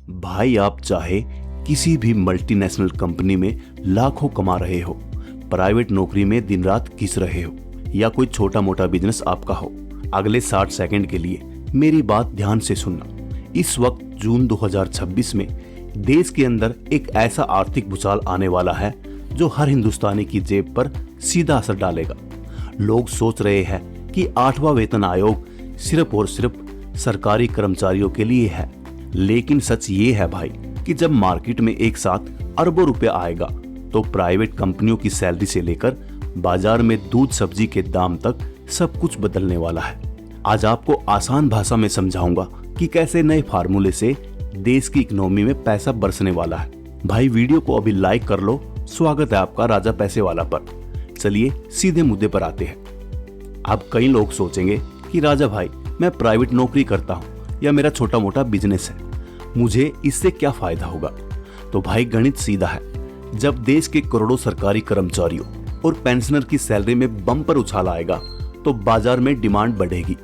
भाई आप चाहे किसी भी मल्टीनेशनल कंपनी में लाखों कमा रहे हो, प्राइवेट नौकरी में दिन रात घिस रहे हो, या कोई छोटा मोटा बिजनेस आपका हो, अगले 60 सेकंड के लिए मेरी बात ध्यान से सुनना। इस वक्त जून 2026 में देश के अंदर एक ऐसा आर्थिक भूचाल आने वाला है जो हर हिंदुस्तानी की जेब पर सीधा असर डालेगा। लोग सोच रहे हैं कि 8वां वेतन आयोग सिर्फ और सिर्फ सरकारी कर्मचारियों के लिए है, लेकिन सच ये है भाई कि जब मार्केट में एक साथ अरबों रुपया आएगा तो प्राइवेट कंपनियों की सैलरी से लेकर बाजार में दूध सब्जी के दाम तक सब कुछ बदलने वाला है। आज आपको आसान भाषा में समझाऊंगा कि कैसे नए फार्मूले से देश की इकोनॉमी में पैसा बरसने वाला है। भाई वीडियो को अभी लाइक कर लो। स्वागत है आपका राजा पैसे वाला पर। चलिए सीधे मुद्दे पर आते हैं। अब कई लोग सोचेंगे कि राजा भाई मैं प्राइवेट नौकरी करता हूँ या मेरा छोटा मोटा बिजनेस है, मुझे इससे क्या फायदा होगा। तो भाई गणित सीधा है। जब देश के करोड़ों सरकारी कर्मचारियों और पेंशनर की सैलरी में बम्पर उछाल आएगा तो बाजार में डिमांड बढ़ेगी।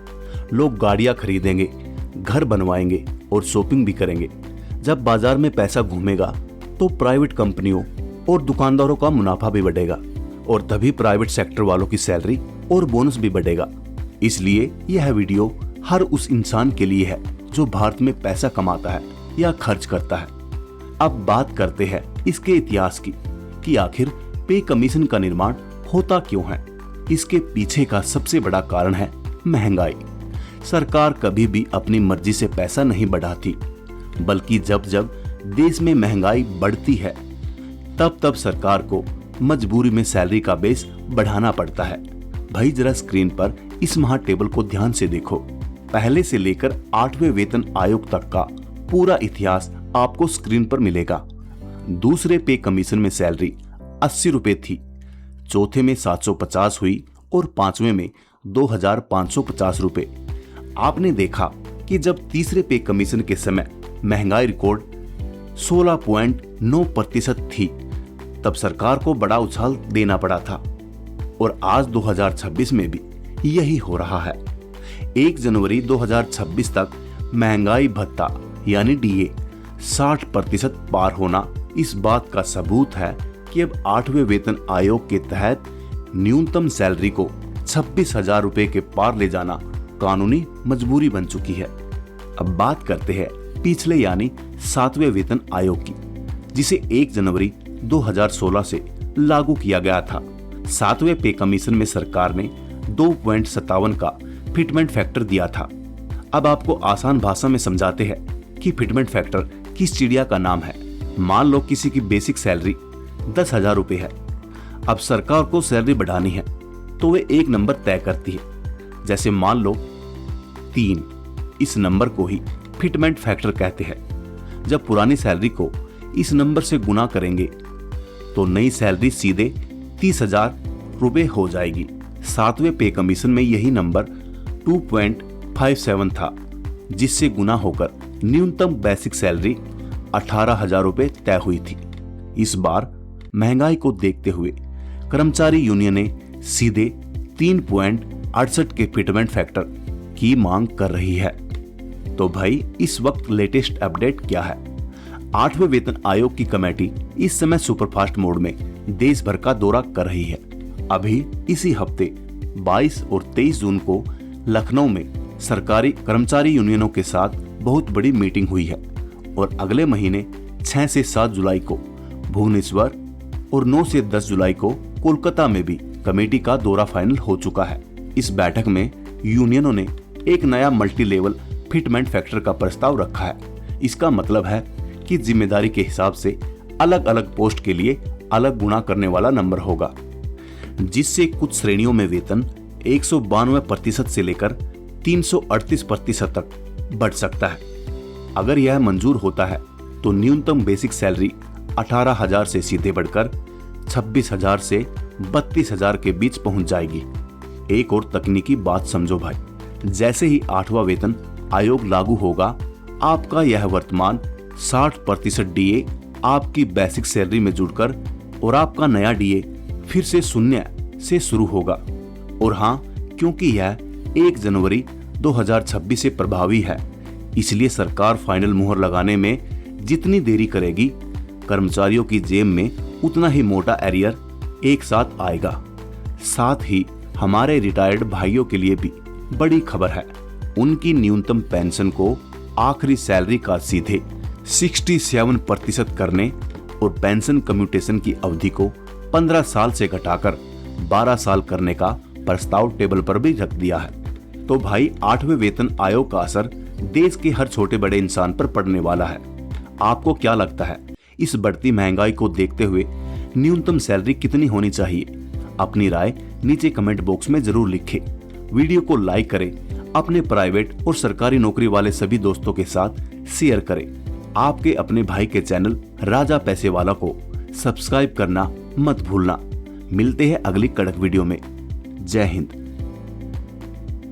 लोग गाड़ियां खरीदेंगे, घर बनवाएंगे और शॉपिंग भी करेंगे। जब बाजार में पैसा घूमेगा तो प्राइवेट कंपनियों और दुकानदारों का मुनाफा भी बढ़ेगा और तभी प्राइवेट सेक्टर वालों की सैलरी और बोनस भी बढ़ेगा। इसलिए यह वीडियो हर उस इंसान के लिए है जो भारत में पैसा कमाता है या खर्च करता है। अब बात करते हैं इसके इतिहास की कि आखिर पे कमीशन का निर्माण होता क्यों है। इसके पीछे का सबसे बड़ा कारण है महंगाई। सरकार कभी भी अपनी मर्जी से पैसा नहीं बढ़ाती, बल्कि जब जब देश में महंगाई बढ़ती है तब तब सरकार को मजबूरी में सैलरी का बेस बढ़ाना पड़ता है। भाई जरा स्क्रीन पर इस महा टेबल को ध्यान से देखो। पहले से लेकर 8वें वेतन आयोग तक का पूरा इतिहास आपको स्क्रीन पर मिलेगा। दूसरे पे कमीशन में सैलरी 80 रुपए थी, चौथे में 750 हुई और 5वें में 2550 रुपए। आपने देखा कि जब तीसरे पे कमीशन के समय महंगाई रिकॉर्ड 16.9% थी तब सरकार को बड़ा उछाल देना पड़ा था, और आज 2026 में भी यही हो रहा है। 1 जनवरी 2026 तक महंगाई भत्ता यानी डीए 60% पार होना इस बात का सबूत है कि अब 8वें वेतन आयोग के तहत न्यूनतम सैलरी को 26,000 रुपए के पार ले जाना कानूनी मजबूरी बन चुकी है। अब बात करते हैं पिछले यानी 7वें वेतन आयोग की, जिसे 1 जनवरी 2016 से लागू किया गया था। 7वें पे कमीशन में सरकार ने 2.57 का फिटमेंट फैक्टर दिया था। अब आपको आसान भाषा में समझाते हैं कि फिटमेंट फैक्टर किस चिड़िया का नाम है। मान लो किसी की बेसिक सैलरी 10,000 रुपए है। अब सरकार को सैलरी बढ़ानी है तो वे एक नंबर तय करती है, जैसे मान लो 3। इस नंबर को ही फिटमेंट फैक्टर कहते हैं। जब पुरानी सैलरी को इस नंबर से गुना करेंगे तो नई सैलरी सीधे 30,000 रुपए हो जाएगी। 7वें पे कमीशन में यही नंबर 2.57 था, जिससे गुना होकर न्यूनतम बेसिक सैलरी 18,000 रुपए तय हुई थी। इस बार महंगाई को देखते हुए कर्मचारी यूनियन ने सीधे 3.68 के फिटमेंट फैक्टर की मांग कर रही है। तो भाई इस वक्त लेटेस्ट अपडेट क्या है। 8वें वेतन आयोग की कमेटी इस समय सुपरफास्ट मोड में देश भर का दौरा कर रही है। अभी इसी हफ्ते 22 और 23 जून को लखनऊ में सरकारी कर्मचारी यूनियनों के साथ बहुत बड़ी मीटिंग हुई है, और अगले महीने 6 से 7 जुलाई को भुवनेश्वर और 9 से 10 जुलाई को कोलकाता में भी कमेटी का दौरा फाइनल हो चुका है। इस बैठक में यूनियनों ने एक नया मल्टी लेवल फिटमेंट फैक्टर का प्रस्ताव रखा है। इसका मतलब है कि जिम्मेदारी के हिसाब से अलग अलग पोस्ट के लिए अलग गुणा करने वाला नंबर होगा, जिससे कुछ श्रेणियों में वेतन 192% से लेकर 338% तक बढ़ सकता है। अगर यह मंजूर होता है तो न्यूनतम बेसिक सैलरी 18,000 से सीधे बढ़कर 26,000 से 32,000 के बीच पहुंच जाएगी। एक और तकनीकी बात समझो भाई, जैसे ही 8वां वेतन आयोग लागू होगा, आपका यह वर्तमान 60% डीए आपकी बेसिक सैलरी में जुड़कर और आपका नया डीए फिर से 0 से शुरू होगा। और हाँ, क्योंकि यह 1 जनवरी 2026 से प्रभावी है, इसलिए सरकार फाइनल मुहर लगाने में जितनी देरी करेगी कर्मचारियों की जेब में उतना ही मोटा एरियर एक साथ आएगा। साथ ही हमारे रिटायर्ड भाइयों के लिए भी बड़ी खबर है। उनकी न्यूनतम पेंशन को आखिरी सैलरी का सीधे 67% करने और पेंशन कम्यूटेशन की अवधि को 15 साल से घटाकर 12 साल करने का प्रस्ताव टेबल पर भी रख दिया है। तो भाई 8वें वेतन आयोग का असर देश के हर छोटे बड़े इंसान पर पड़ने वाला है। आपको क्या लगता है, इस बढ़ती महंगाई को देखते हुए न्यूनतम सैलरी कितनी होनी चाहिए? अपनी राय नीचे कमेंट बॉक्स में जरूर लिखें। वीडियो को लाइक करें, अपने प्राइवेट और सरकारी नौकरी वाले सभी दोस्तों के साथ शेयर करें। आपके अपने भाई के चैनल राजा पैसे वाला को सब्सक्राइब करना मत भूलना। मिलते हैं अगली कड़क वीडियो में। जय हिंद।